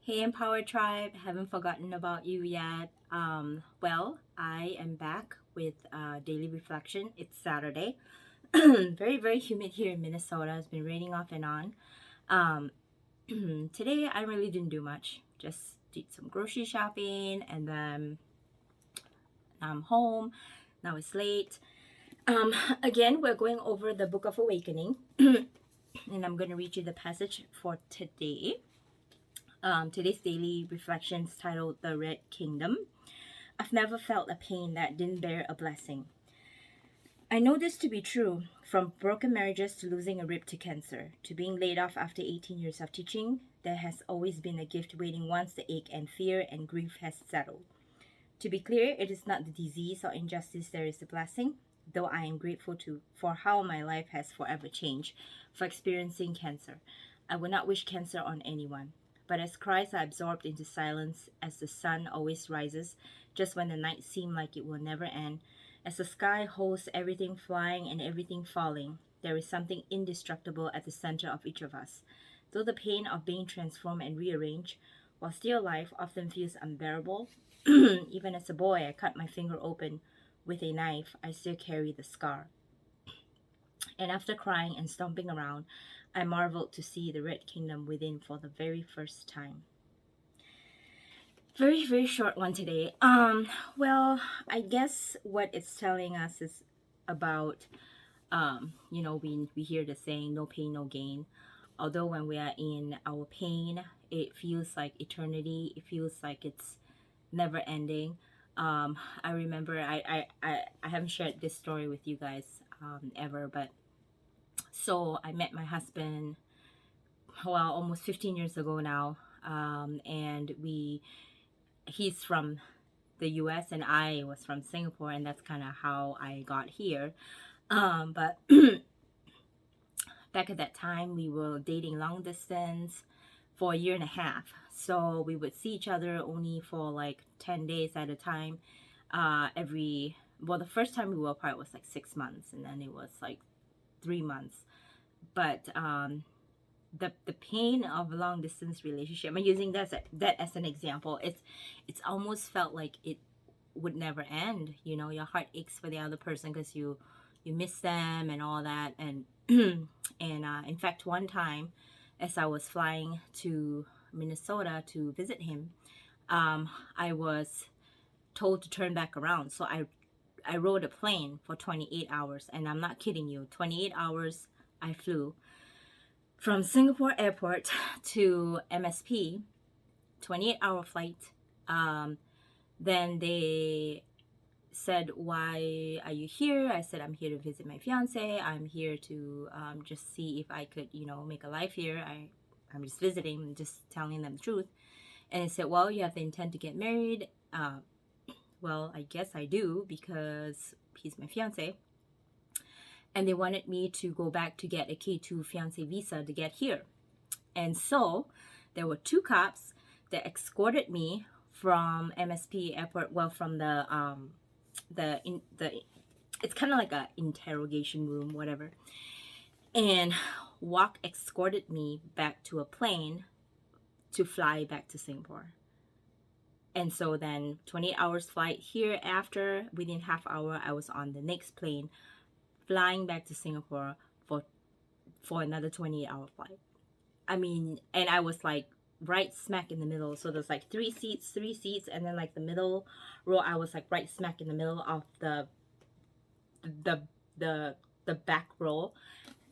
Hey Empower Tribe, haven't forgotten about you yet. Well, I am back with daily reflection. It's Saturday. Very, very humid here in Minnesota. It's been raining off and on. Um, Today, I really didn't do much. Just did some grocery shopping and then I'm home. Now it's late. Um, Again, we're going over the Book of Awakening, and I'm going to read you the passage for today. Today's daily reflection is titled The Red Kingdom. I've never felt a pain that didn't bear a blessing. I know this to be true, from broken marriages to losing a rib to cancer, to being laid off after 18 years of teaching. There has always been a gift waiting once the ache and fear and grief has settled. To be clear, it is not the disease or injustice there is a blessing, though I am grateful for how my life has forever changed for experiencing cancer. I would not wish cancer on anyone. But as cries are absorbed into silence, as the sun always rises, just when the night seems like it will never end, as the sky holds everything flying and everything falling, there is something indestructible at the center of each of us. Though the pain of being transformed and rearranged, while still alive, often feels unbearable, even as a boy, I cut my finger open with a knife. I still carry the scar. And after crying and stomping around, I marveled to see the Red Kingdom within for the very first time. Very, very short one today. Well, I guess what it's telling us is about, we hear the saying, no pain, no gain. Although when we are in our pain, it feels like eternity. It feels like it's never ending. I remember I haven't shared this story with you guys ever, but so I met my husband, well, almost 15 years ago now, and he's from the U.S. and I was from Singapore, and that's kind of how I got here. But back at that time, we were dating long distance for a year and a half. So we would see each other only for like 10 days at a time. The first time we were apart was like 6 months, and then it was like 3 months. But the pain of a long distance relationship, I'm using that as an example. It's almost felt like it would never end. You know, your heart aches for the other person because you miss them and all that. And in fact, one time, as I was flying to Minnesota to visit him, I was told to turn back around. So I rode a plane for 28 hours, and I'm not kidding you. 28 hours I flew from Singapore airport to MSP, 28-hour flight. Then they said, "Why are you here?" I said, "I'm here to visit my fiance. I'm here to just see if I could, make a life here. I'm just visiting, just telling them the truth." And they said, "Well, you have the intent to get married." Well, I guess I do because he's my fiance. And they wanted me to go back to get a K2 fiance visa to get here. And so there were two cops that escorted me from MSP airport. Well, from it's kind of like a interrogation room, whatever. And escorted me back to a plane to fly back to Singapore. And so then 28 hours flight here, after within half hour I was on the next plane flying back to Singapore for another 28-hour flight. I mean, and I was like right smack in the middle. So there's like three seats, and then like the middle row, I was like right smack in the middle of the back row.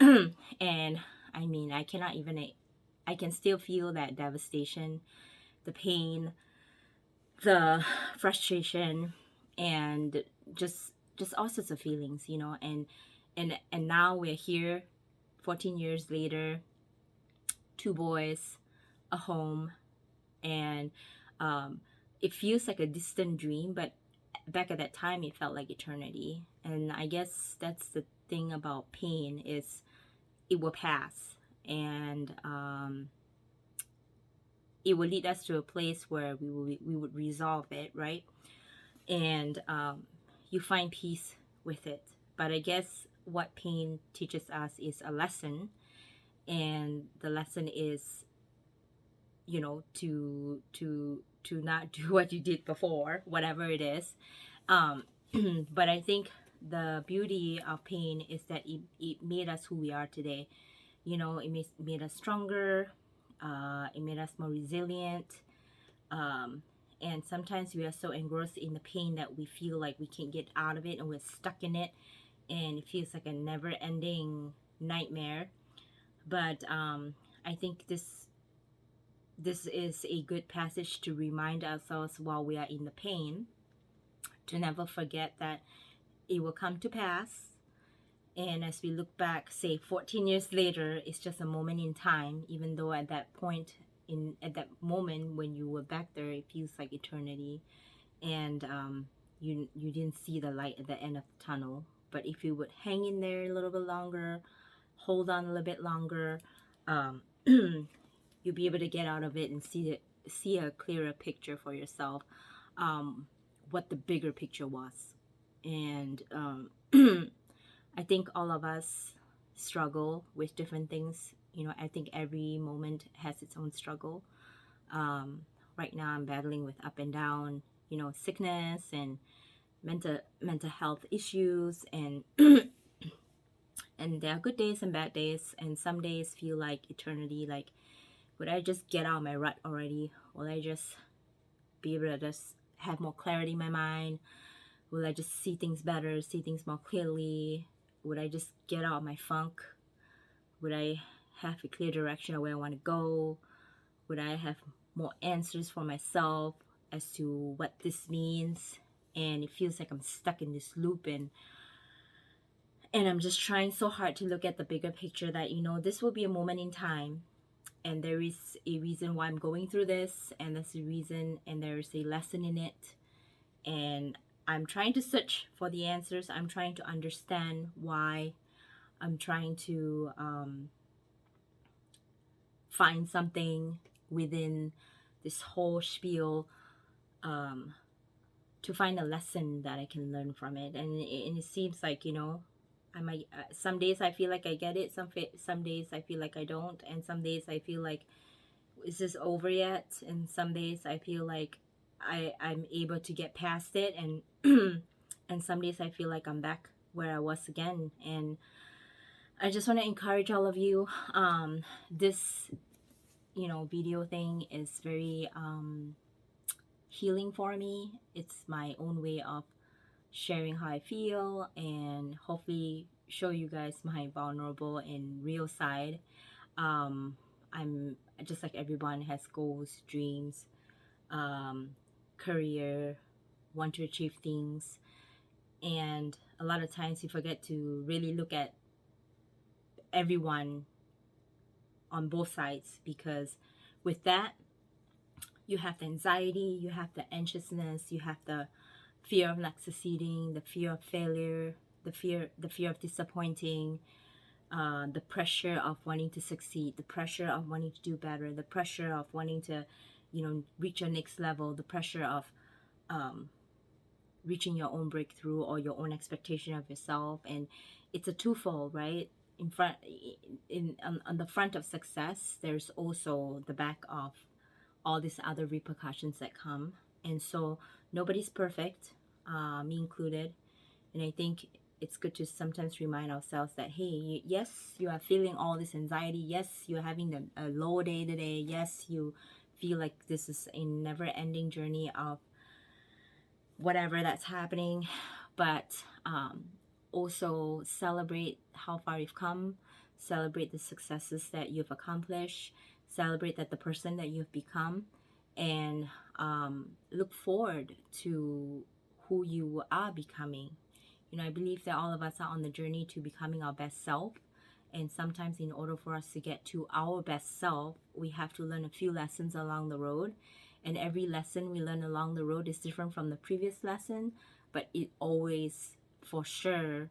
And I mean, I can still feel that devastation, the pain, the frustration, and just all sorts of feelings, and now we're here 14 years later, 2 boys, a home, and it feels like a distant dream, but back at that time it felt like eternity. And I guess that's the thing about pain, is it will pass, and it will lead us to a place where we would resolve it, right? And you find peace with it. But I guess what pain teaches us is a lesson, and the lesson is to not do what you did before, whatever it is. um, but I think the beauty of pain is that it made us who we are today. It made us stronger. It made us more resilient. um, and sometimes we are so engrossed in the pain that we feel like we can't get out of it, and we're stuck in it, and it feels like a never-ending nightmare. But I think this is a good passage to remind ourselves while we are in the pain, to never forget that it will come to pass. And as we look back, say 14 years later, it's just a moment in time, even though at that point, at that moment when you were back there, it feels like eternity. And you didn't see the light at the end of the tunnel. But if you would hang in there a little bit longer, hold on a little bit longer, um, you'll be able to get out of it and see a clearer picture for yourself, what the bigger picture was. And I think all of us struggle with different things. I think every moment has its own struggle. Right now I'm battling with up and down, sickness and mental health issues, and and there are good days and bad days, and some days feel like eternity. Like, would I just get out of my rut already? Will I just be able to just have more clarity in my mind? Will I just see things better, see things more clearly? Would I just get out of my funk? Would I have a clear direction of where I want to go? Would I have more answers for myself as to what this means? And it feels like I'm stuck in this loop, and I'm just trying so hard to look at the bigger picture, that this will be a moment in time, and there is a reason why I'm going through this, and there's a reason, and there's a lesson in it. And I'm trying to search for the answers. I'm trying to understand why. I'm trying to find something within this whole spiel, um, to find a lesson that I can learn from it. And it seems like, I might, some days I feel like I get it, some days I feel like I don't, and some days I feel like, is this over yet? And some days I feel like I'm able to get past it, and and some days I feel like I'm back where I was again. And I just want to encourage all of you. This video thing is very healing for me. It's my own way of sharing how I feel, and hopefully show you guys my vulnerable and real side. I'm just like everyone, has goals, dreams, um, career, want to achieve things, and a lot of times you forget to really look at everyone on both sides, because with that you have the anxiety, you have the anxiousness, you have the fear of not succeeding, the fear of failure, the fear of disappointing, the pressure of wanting to succeed, the pressure of wanting to do better, the pressure of wanting to reach your next level, the pressure of reaching your own breakthrough or your own expectation of yourself. And it's a twofold, right? On the front of success, there's also the back of all these other repercussions that come. And so nobody's perfect, me included. And I think it's good to sometimes remind ourselves that, hey, yes, you are feeling all this anxiety, yes, you're having a low day today, yes, you feel like this is a never-ending journey of whatever that's happening, but also celebrate how far you've come, celebrate the successes that you've accomplished, celebrate that the person that you've become, and look forward to who you are becoming. I believe that all of us are on the journey to becoming our best self, and sometimes in order for us to get to our best self, we have to learn a few lessons along the road. And every lesson we learn along the road is different from the previous lesson, but it always, for sure,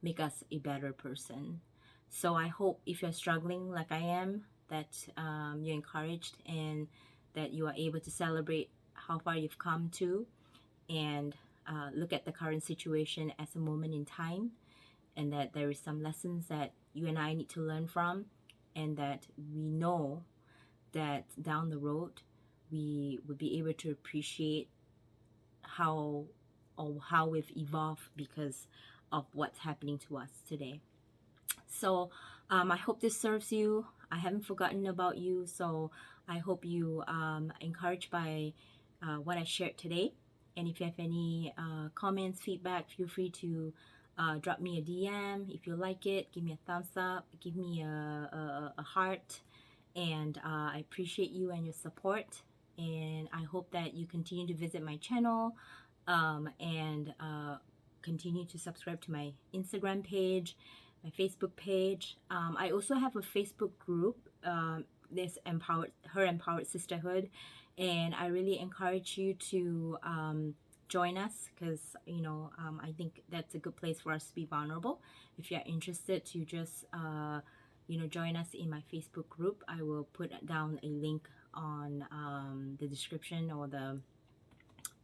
make us a better person. So I hope, if you're struggling like I am, that you're encouraged, and that you are able to celebrate how far you've come to, and look at the current situation as a moment in time, and that there is some lessons that you and I need to learn from, and that we know that down the road we would be able to appreciate how how we've evolved because of what's happening to us today. So I hope this serves you. I haven't forgotten about you, so I hope you encouraged by what I shared today. And if you have any comments, feedback, feel free to drop me a DM. If you like it, give me a thumbs up, give me a heart, and I appreciate you and your support. And I hope that you continue to visit my channel and continue to subscribe to my Instagram page, my Facebook page. I also have a Facebook group, this Empowered Sisterhood, and I really encourage you to join us because I think that's a good place for us to be vulnerable. If you're interested to just join us in my Facebook group, I will put down a link on the description or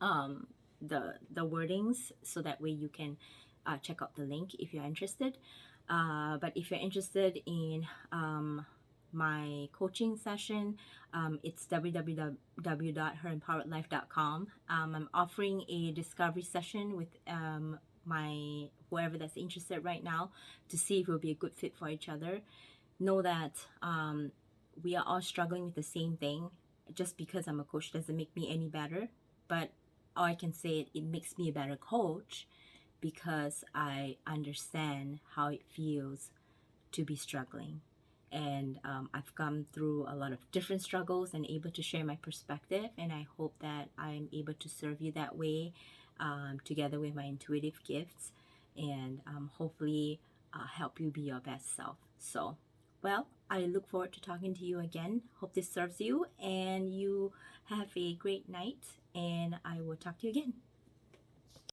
um, the wordings, so that way you can check out the link if you're interested. But if you're interested in my coaching session, it's www.herempoweredlife.com. I'm offering a discovery session with my whoever that's interested right now to see if we'll be a good fit for each other. Know that we are all struggling with the same thing. Just because I'm a coach doesn't make me any better, but all I can say, it makes me a better coach because I understand how it feels to be struggling. And I've come through a lot of different struggles and able to share my perspective. And I hope that I'm able to serve you that way, together with my intuitive gifts, and hopefully help you be your best self. So, well, I look forward to talking to you again. Hope this serves you and you have a great night. And I will talk to you again.